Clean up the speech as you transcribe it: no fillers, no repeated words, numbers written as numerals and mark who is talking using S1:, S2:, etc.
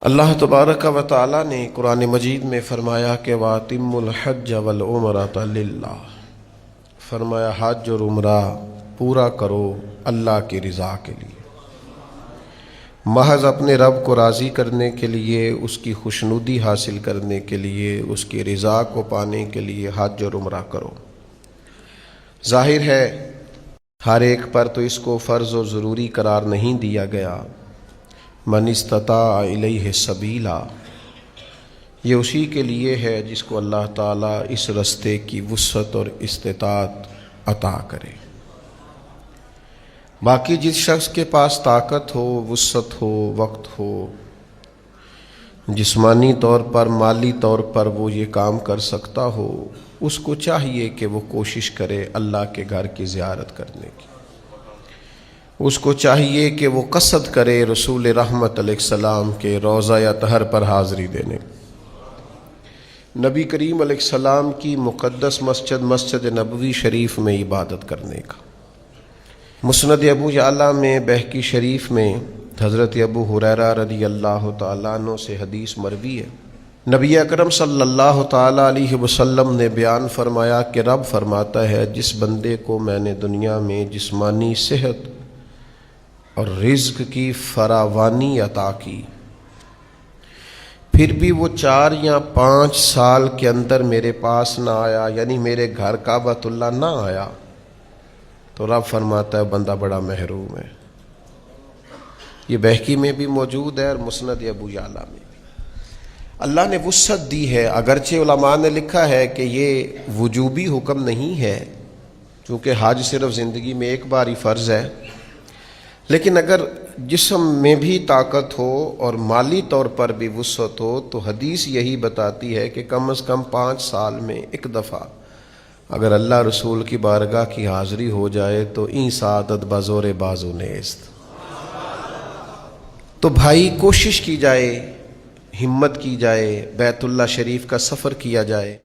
S1: اللہ تبارک و تعالی نے قرآن مجید میں فرمایا کہ وَأَتِمُّوا الْحَجَّ وَالْعُمْرَةَ لِلَّهِ، فرمایا حج اور عمرہ پورا کرو اللہ کی رضا کے لیے، محض اپنے رب کو راضی کرنے کے لیے، اس کی خوشنودی حاصل کرنے کے لیے، اس کی رضا کو پانے کے لیے حج اور عمرہ کرو۔ ظاہر ہے ہر ایک پر تو اس کو فرض اور ضروری قرار نہیں دیا گیا۔ من استطاع الیہ سبیلا، یہ اسی کے لیے ہے جس کو اللہ تعالیٰ اس رستے کی وسعت اور استطاعت عطا کرے۔ باقی جس شخص کے پاس طاقت ہو، وسعت ہو، وقت ہو، جسمانی طور پر، مالی طور پر وہ یہ کام کر سکتا ہو، اس کو چاہیے کہ وہ کوشش کرے اللہ کے گھر کی زیارت کرنے کی۔ اس کو چاہیے کہ وہ قصد کرے رسول رحمت علیہ السلام کے روضہ اطہر پر حاضری دینے، نبی کریم علیہ السلام کی مقدس مسجد نبوی شریف میں عبادت کرنے کا۔ مسند ابو یعلا میں بہقی شریف میں حضرت ابو ہریرہ رضی اللہ تعالیٰ عنہ سے حدیث مروی ہے، نبی اکرم صلی اللہ تعالیٰ علیہ وسلم نے بیان فرمایا کہ رب فرماتا ہے جس بندے کو میں نے دنیا میں جسمانی صحت اور رزق کی فراوانی عطا کی، پھر بھی وہ 4 یا 5 سال کے اندر میرے پاس نہ آیا، یعنی میرے گھر کعبۃ اللہ نہ آیا، تو رب فرماتا ہے بندہ بڑا محروم ہے۔ یہ بہقی میں بھی موجود ہے اور مسند ابو یعلا میں بھی۔ اللہ نے وسعت دی ہے، اگرچہ علماء نے لکھا ہے کہ یہ وجوبی حکم نہیں ہے، چونکہ حج صرف زندگی میں ایک بار ہی فرض ہے، لیکن اگر جسم میں بھی طاقت ہو اور مالی طور پر بھی وسعت ہو تو حدیث یہی بتاتی ہے کہ کم از کم 5 سال میں ایک دفعہ اگر اللہ رسول کی بارگاہ کی حاضری ہو جائے تو این سعادت بزور بازو نیست۔ تو بھائی کوشش کی جائے، ہمت کی جائے، بیت اللہ شریف کا سفر کیا جائے۔